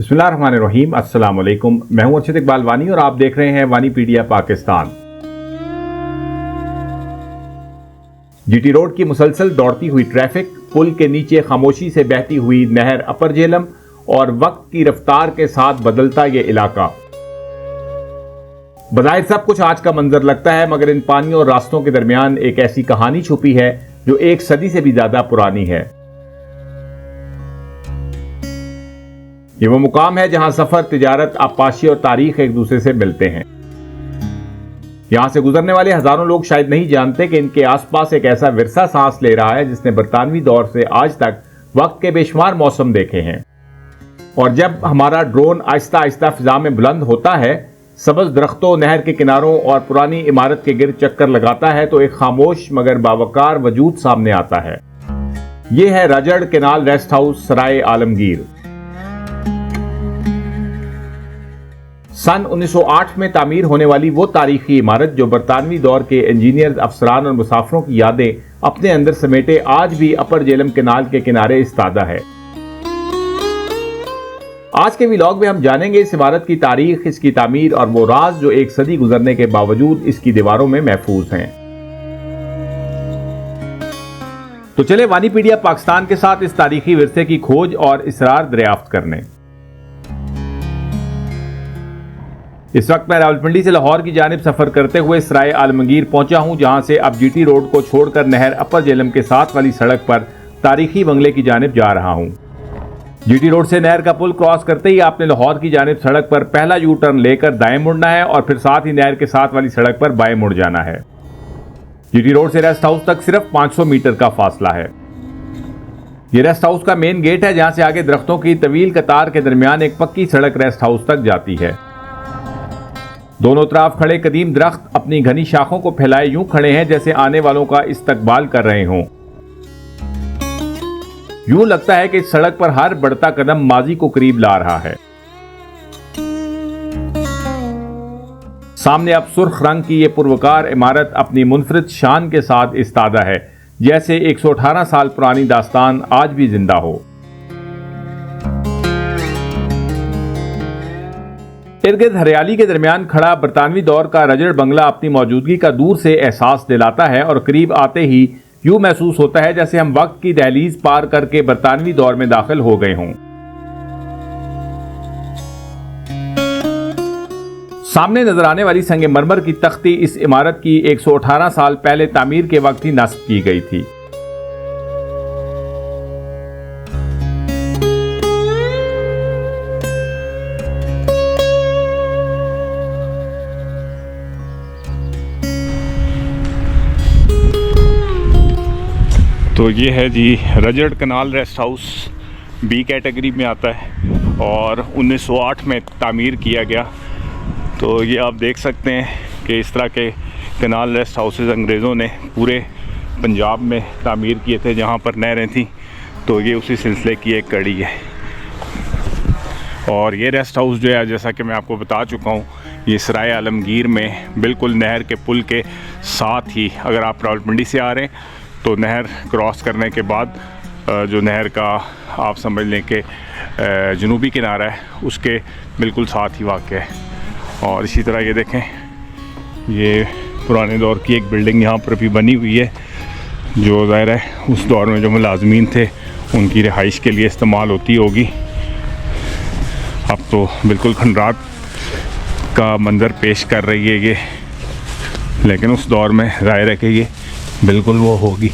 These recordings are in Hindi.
बिस्मिल्लाहिर्रहमानिर्रहीम। अस्सलाम वालेकुम। मैं हूं अर्शद इकबाल वानी और आप देख रहे हैं वानीपीडिया पाकिस्तान। जीटी रोड की मुसलसल दौड़ती हुई ट्रैफिक, पुल के नीचे खामोशी से बहती हुई नहर अपर झेलम और वक्त की रफ्तार के साथ बदलता ये इलाका। बज़ाहिर सब कुछ आज का मंजर लगता है, मगर इन पानी और रास्तों के दरमियान एक ऐसी कहानी छुपी है जो एक सदी से भी ज्यादा पुरानी है। ये वो मुकाम है जहां सफर, तिजारत, आबपाशी और तारीख एक दूसरे से मिलते हैं। यहां से गुजरने वाले हजारों लोग शायद नहीं जानते कि इनके आसपास एक ऐसा विरसा सांस ले रहा है जिसने बरतानवी दौर से आज तक वक्त के बेशुमार मौसम देखे हैं। और जब हमारा ड्रोन आहिस्ता आहिस्ता फिजा में बुलंद होता है, सबज दरख्तों, नहर के किनारों और पुरानी इमारत के गिर्द चक्कर लगाता है, तो एक खामोश मगर बावकार वजूद सामने आता है। यह है रजड़ केनाल रेस्ट हाउस, सराय आलमगीर। सन 1908 में तामीर होने वाली वो तारीखी इमारत जो बरतानवी दौर के इंजीनियर्स, अफसरान और मुसाफिरों की यादें अपने अंदर समेटे आज भी अपर झेलम केनाल के किनारे इस्तादा है। आज के व्लॉग में हम जानेंगे इस इमारत की तारीख, इसकी तामीर और वो राज जो एक सदी गुजरने के बावजूद इसकी दीवारों में महफूज हैं। तो चले वानीपीडिया पाकिस्तान के साथ इस तारीखी विरसे की खोज और इसरार दरियाफ्त करने। इस वक्त मैं रावलपिंडी से लाहौर की जानिब सफर करते हुए सराय आलमगीर पहुंचा हूं, जहां से अब जीटी रोड को छोड़कर नहर अपर झेलम के साथ वाली सड़क पर तारीखी बंगले की जानिब जा रहा हूं। जीटी रोड से नहर का पुल क्रॉस करते ही आपने लाहौर की जानिब सड़क पर पहला यू टर्न लेकर दाएं मुड़ना है और फिर साथ ही नहर के साथ वाली सड़क पर बाएं मुड़ जाना है। जीटी रोड से रेस्ट हाउस तक सिर्फ 500 मीटर का फासला है। ये रेस्ट हाउस का मेन गेट है, जहां से आगे दरख्तों की तवील कतार के दरमियान एक पक्की सड़क रेस्ट हाउस तक जाती है। दोनों तरफ खड़े कदीम दरख्त अपनी घनी शाखों को फैलाए यूं खड़े हैं जैसे आने वालों का इस्तकबाल कर रहे हों। यूं लगता है कि इस सड़क पर हर बढ़ता कदम माजी को करीब ला रहा है। सामने अब सुर्ख रंग की ये पुरवकार इमारत अपनी मुनफरिद शान के साथ इस्तादा है, जैसे 118 साल पुरानी दास्तान आज भी जिंदा हो। इर्द-गिर्द हरियाली के दरमियान खड़ा बरतानवी दौर का रजड़ बंगला अपनी मौजूदगी का दूर से एहसास दिलाता है और करीब आते ही यूं महसूस होता है जैसे हम वक्त की दहलीज पार करके बरतानवी दौर में दाखिल हो गए हों। सामने नजर आने वाली संगमरमर की तख्ती इस इमारत की 118 साल पहले तामीर के वक्त ही नस्ब की गई थी। तो ये है जी रजड़ canal rest house, B category में आता है और 1908 में तामीर किया गया। तो ये आप देख सकते हैं कि इस तरह के केनाल रेस्ट हाउसेस अंग्रेज़ों ने पूरे पंजाब में तामीर किए थे जहाँ पर नहरें थीं। तो ये उसी सिलसिले की एक कड़ी है। और ये रेस्ट हाउस जो है, जैसा कि मैं आपको बता चुका हूँ, ये सराय आलमगीर में बिल्कुल नहर के पुल के साथ ही, अगर आप रावलपिंडी से आ रहे हैं तो नहर क्रॉस करने के बाद जो नहर का आप समझ लें कि जनूबी किनारा है, उसके बिल्कुल साथ ही वाक़ है। और इसी तरह ये देखें, ये पुराने दौर की एक बिल्डिंग यहाँ पर भी बनी हुई है, जो ज़ाहिर है उस दौर में जो मुलाजमीन थे उनकी रिहाइश के लिए इस्तेमाल होती होगी। अब तो बिल्कुल खंडरात का मंज़र पेश कर रही है ये, लेकिन उस दौर में ज़ाहिर है कि ये बिल्कुल वो होगी।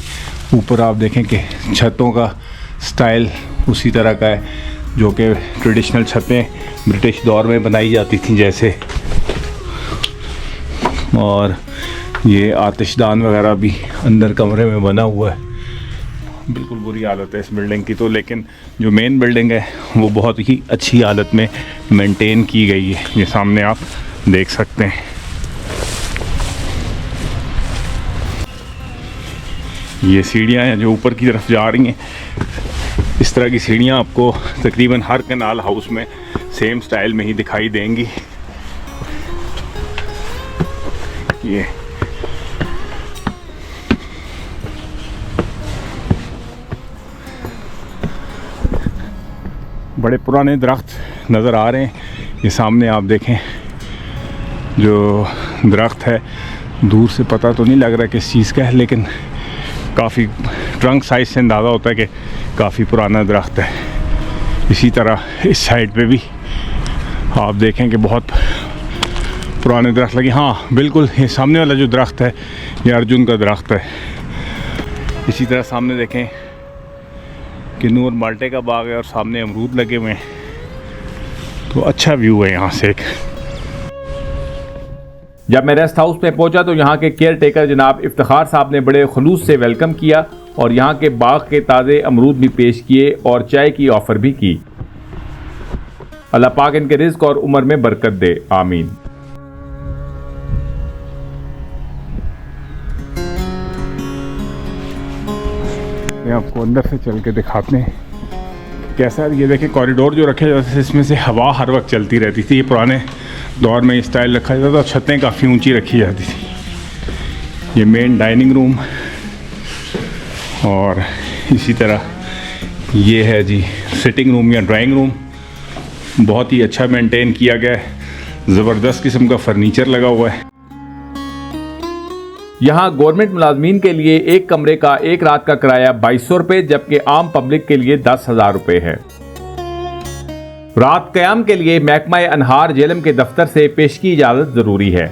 ऊपर आप देखें कि छतों का स्टाइल उसी तरह का है जो कि ट्रेडिशनल छतें ब्रिटिश दौर में बनाई जाती थी जैसे। और ये आतिशदान वगैरह भी अंदर कमरे में बना हुआ है। बिल्कुल बुरी हालत है इस बिल्डिंग की तो, लेकिन जो मेन बिल्डिंग है वो बहुत ही अच्छी हालत में मेंटेन की गई है। ये सामने आप देख सकते हैं। ये सीढ़ियाँ हैं जो ऊपर की तरफ जा रही हैं। इस तरह की सीढ़ियाँ आपको तकरीबन हर केनाल हाउस में सेम स्टाइल में ही दिखाई देंगी। ये बड़े पुराने दरख्त नज़र आ रहे हैं। ये सामने आप देखें जो दरख्त है, दूर से पता तो नहीं लग रहा किस चीज़ का है, लेकिन काफ़ी ट्रंक साइज से अंदाज़ा होता है कि काफ़ी पुराना दरख्त है। इसी तरह इस साइड पे भी आप देखें कि बहुत पुराने दरख्त लगे। हाँ बिल्कुल, ये सामने वाला जो दरख्त है ये अर्जुन का दरख्त है। इसी तरह सामने देखें किन्नू और माल्टे का बाग है और सामने अमरूद लगे हुए हैं, तो अच्छा व्यू है यहाँ से एक। जब मैं रेस्ट हाउस में पहुंचा तो यहाँ के केयर टेकर जनाब इफ्तिखार साहब ने बड़े खुलूस से वेलकम किया और यहाँ के बाग के ताज़े अमरूद भी पेश किए और चाय की ऑफ़र भी की। अल्लाह पाक इनके रिज़्क़ और उम्र में बरकत दे, आमीन। आपको अंदर से चल के दिखाते हैं कैसा है। ये देखिए कॉरिडोर जो रखे जाते थे, इसमें से हवा हर वक्त चलती रहती थी। ये पुराने दौर में स्टाइल रखा जाता था, छतें काफ़ी ऊंची रखी जाती थी। ये मेन डाइनिंग रूम और इसी तरह ये है जी सिटिंग रूम या ड्राइंग रूम। बहुत ही अच्छा मेंटेन किया गया है, ज़बरदस्त किस्म का फर्नीचर लगा हुआ है। यहाँ गवर्नमेंट मुलाजमीन के लिए एक कमरे का एक रात का किराया 2200 रुपये, जबकि आम पब्लिक के लिए 10,000 रुपये है। रात क़याम के लिए महकमा अनहार जेलम के दफ्तर से पेश की इजाज़त ज़रूरी है।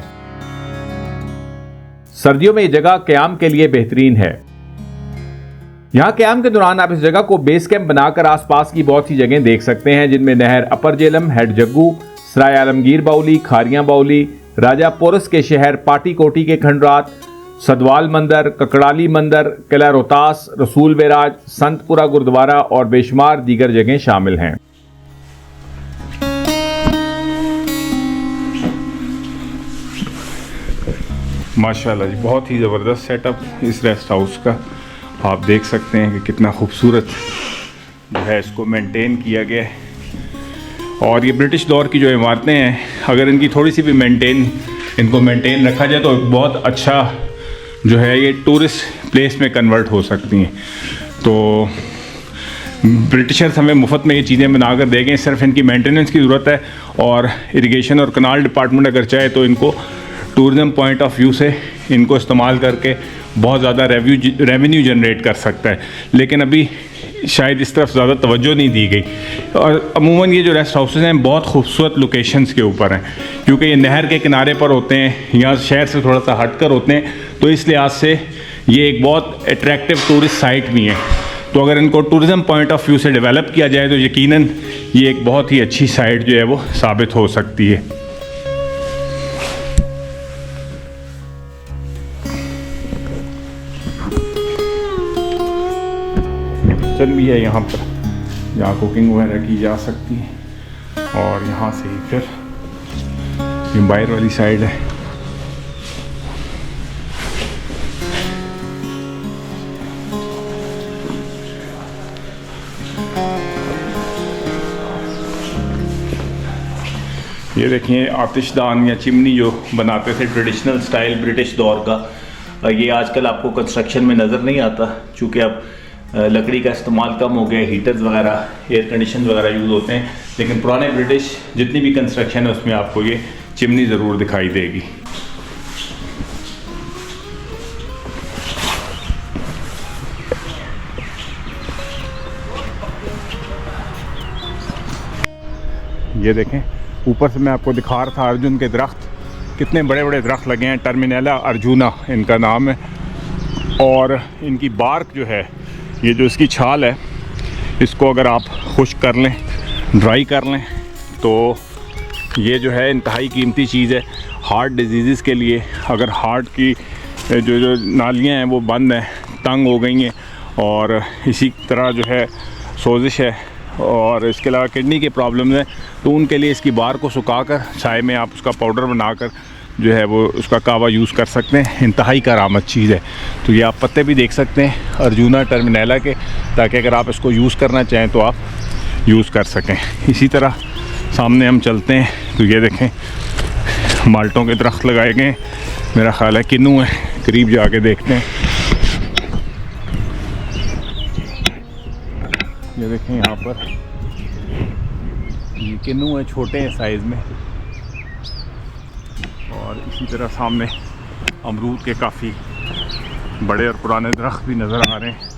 सर्दियों में यह जगह क़याम के लिए बेहतरीन है। यहाँ क़याम के दौरान आप इस जगह को बेस कैंप बनाकर आसपास की बहुत सी जगह देख सकते हैं, जिनमें नहर अपर जेलम, हेड जग्गू, सराय आलमगीर बाउली, खारियां बाउली, राजा पोरस के शहर पाटी कोटी के खंडरात, सदवाल मंदिर, ककड़ाली मंदिर, किला रोहतास, रसूल बेराज, संतपुरा गुरुद्वारा और बेशुमार दीगर जगह शामिल हैं। माशाल्लाह जी, बहुत ही ज़बरदस्त सेटअप इस रेस्ट हाउस का। आप देख सकते हैं कि कितना खूबसूरत जो है इसको मेंटेन किया गया है। और ये ब्रिटिश दौर की जो इमारतें हैं, अगर इनकी थोड़ी सी भी इनको मेंटेन रखा जाए तो बहुत अच्छा जो है ये टूरिस्ट प्लेस में कन्वर्ट हो सकती हैं। तो ब्रिटिशर्स हमें मुफ्त में ये चीज़ें बना कर देंगे, सिर्फ इनकी मेंटेनेंस की ज़रूरत है। और इरिगेशन और कनाल डिपार्टमेंट अगर चाहे तो इनको टूरिज़म पॉइंट ऑफ व्यू से इनको इस्तेमाल करके बहुत ज़्यादा रेवेन्यू जनरेट कर सकता है, लेकिन अभी शायद इस तरफ ज़्यादा तवज्जो नहीं दी गई। और अमूमन ये जो रेस्ट हाउसेस हैं बहुत खूबसूरत लोकेशंस के ऊपर हैं, क्योंकि ये नहर के किनारे पर होते हैं या शहर से थोड़ा सा हटकर होते हैं, तो इस लिहाज से ये एक बहुत अट्रैक्टिव टूरिस्ट साइट भी है। तो अगर इनको टूरिज़म पॉइंट ऑफ व्यू से डेवलप किया जाए तो यकीनन ये एक बहुत ही अच्छी साइट जो है वो साबित हो सकती है। किचन भी है यहाँ पर, जहाँ कुकिंग वगैरह की जा सकती है। और यहाँ से ही फिर ये बाहर वाली साइड है। ये देखिए आतिशदान या चिमनी जो बनाते थे ट्रेडिशनल स्टाइल ब्रिटिश दौर का, ये आजकल आपको कंस्ट्रक्शन में नज़र नहीं आता, चूँकि अब लकड़ी का इस्तेमाल कम हो गया, हीटर्स वगैरह, एयर कंडीशन वगैरह यूज़ होते हैं। लेकिन पुराने ब्रिटिश जितनी भी कंस्ट्रक्शन है उसमें आपको ये चिमनी ज़रूर दिखाई देगी। ये देखें ऊपर से मैं आपको दिखा रहा था अर्जुन के दरख्त, कितने बड़े बड़े दरख्त लगे हैं। टर्मिनेला अर्जुना इनका नाम है। और इनकी बार्क जो है, ये जो इसकी छाल है, इसको अगर आप खुश्क कर लें, ड्राई कर लें, तो ये जो है इंतहाई कीमती चीज़ है हार्ट डिजीज़ के लिए। अगर हार्ट की जो नालियाँ हैं वो बंद हैं, तंग हो गई हैं, और इसी तरह जो है सोजिश है और इसके अलावा किडनी के प्रॉब्लम्स हैं, तो उनके लिए इसकी बार को सुखाकर छाए में आप उसका पाउडर बनाकर जो है वो उसका कावा यूज़ कर सकते हैं। इंतहाई करामत चीज़ है। तो ये आप पत्ते भी देख सकते हैं अर्जुना टर्मिनेला के, ताकि अगर आप इसको यूज़ करना चाहें तो आप यूज़ कर सकें। इसी तरह सामने हम चलते हैं तो ये देखें माल्टों के दरख्त लगाए गए, मेरा ख्याल है किन्नू है, करीब जाके देखते हैं। ये देखें यहाँ पर ये किन्नू है, छोटे हैं साइज़ में। और इसी तरह सामने अमरूद के काफ़ी बड़े और पुराने दरख्त भी नज़र आ रहे हैं।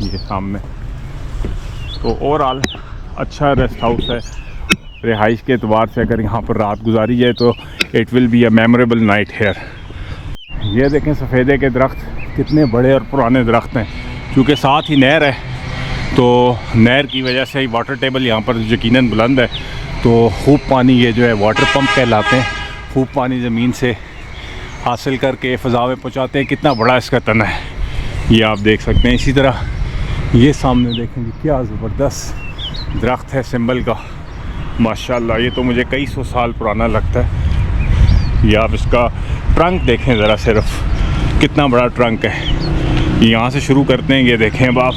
ये सामने तो ओवरऑल अच्छा रेस्ट हाउस है। रिहाइश के एतबार से अगर यहाँ पर रात गुजारी जाए तो it will be a memorable night here. ये देखें सफ़ेदे के दरख्त कितने बड़े और पुराने दरख्त हैं। क्योंकि साथ ही नहर है तो नहर की वजह से ही वाटर टेबल यहाँ पर यकीनन बुलंद है, तो खूब पानी ये जो है वाटर पंप कहलाते हैं, खूब पानी ज़मीन से हासिल करके फ़ज़ा में पहुँचाते हैं। कितना बड़ा इसका तना है ये आप देख सकते हैं। इसी तरह ये सामने देखेंगे क्या ज़बरदस्त दरख्त है सिंबल का, माशाल्लाह। ये तो मुझे कई सौ साल पुराना लगता है। ये आप इसका ट्रंक देखें ज़रा, सिर्फ कितना बड़ा ट्रंक है। यहाँ से शुरू करते हैं, ये देखें अब आप,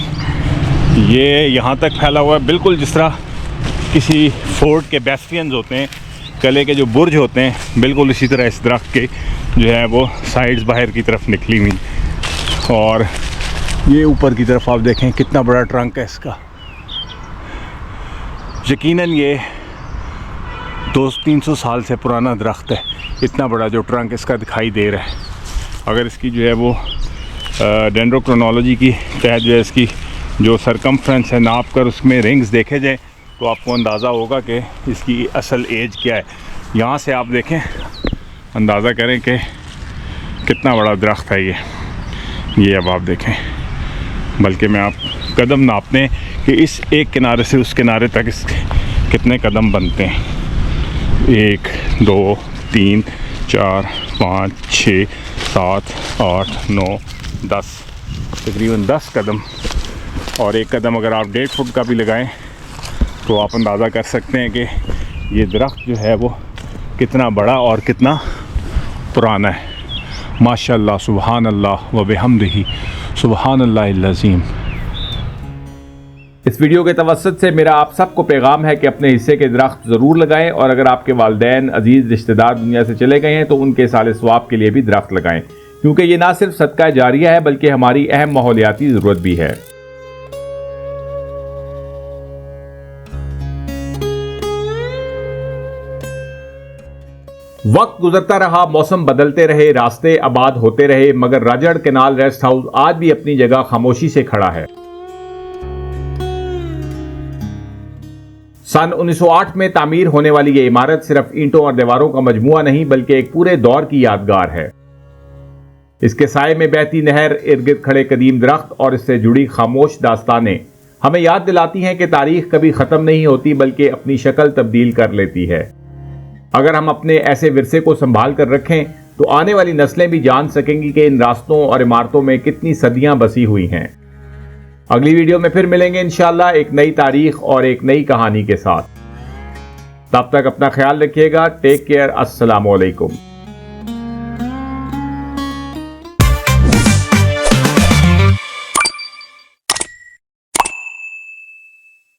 ये यहाँ तक फैला हुआ है बिल्कुल जिस तरह किसी फोर्ट के बेस्टियंस होते हैं, किले के जो बुर्ज होते हैं, बिल्कुल इसी तरह इस दरख्त के जो है वो साइड्स बाहर की तरफ निकली हुई। और ये ऊपर की तरफ आप देखें कितना बड़ा ट्रंक है इसका। यकीनन ये 200-300 साल से पुराना दरख्त है, इतना बड़ा जो ट्रंक इसका दिखाई दे रहा है। अगर इसकी जो है वो डेंड्रोक्रोनोलॉजी की तहत जो है इसकी जो सरकमफ्रेंस है नाप कर उसमें रिंग्स देखे जाएँ तो आपको अंदाज़ा होगा कि इसकी असल एज क्या है। यहाँ से आप देखें, अंदाज़ा करें कि कितना बड़ा दरख्त है ये अब आप देखें। बल्कि मैं आप कदम नापते हैं कि इस एक किनारे से उस किनारे तक इस कितने कदम बनते हैं। 1 2 3 4 5 6 7 8 9 10, तकरीबन 10 कदम। और एक कदम अगर आप 1.5 फुट का भी लगाएं तो आप अंदाज़ा कर सकते हैं कि ये दरख्त जो है वो कितना बड़ा और कितना पुराना है। माशाअल्लाह, सुबहान अल्लाह व बिहम्दिही, सुबहान अल्लाहिल अज़ीम। इस वीडियो के तवस्सुत से मेरा आप सबको पैगाम है कि अपने हिस्से के दरख्त ज़रूर लगाएं, और अगर आपके वालिदैन अजीज़ रिश्तेदार दुनिया से चले गए हैं तो उनके साले सवाब के लिए भी दरख्त लगाएं, क्योंकि ये ना सिर्फ सदका जारिया है बल्कि हमारी अहम माहौलियाती ज़रूरत भी है। वक्त गुजरता रहा, मौसम बदलते रहे, रास्ते आबाद होते रहे, मगर राजड़ कैनाल रेस्ट हाउस आज भी अपनी जगह खामोशी से खड़ा है। सन 1908 में तामीर होने वाली ये इमारत सिर्फ ईंटों और दीवारों का मजमुआ नहीं बल्कि एक पूरे दौर की यादगार है। इसके साए में बहती नहर, इर्द गिर्द खड़े कदीम दरख्त और इससे जुड़ी खामोश दास्तानें हमें याद दिलाती हैं कि तारीख कभी खत्म नहीं होती बल्कि अपनी शक्ल तब्दील कर लेती है। अगर हम अपने ऐसे विरसे को संभाल कर रखें तो आने वाली नस्लें भी जान सकेंगी कि इन रास्तों और इमारतों में कितनी सदियां बसी हुई हैं। अगली वीडियो में फिर मिलेंगे इंशाल्लाह एक नई तारीख और एक नई कहानी के साथ। तब तक अपना ख्याल रखिएगा। Take care. अस्सलामु अलैकुम।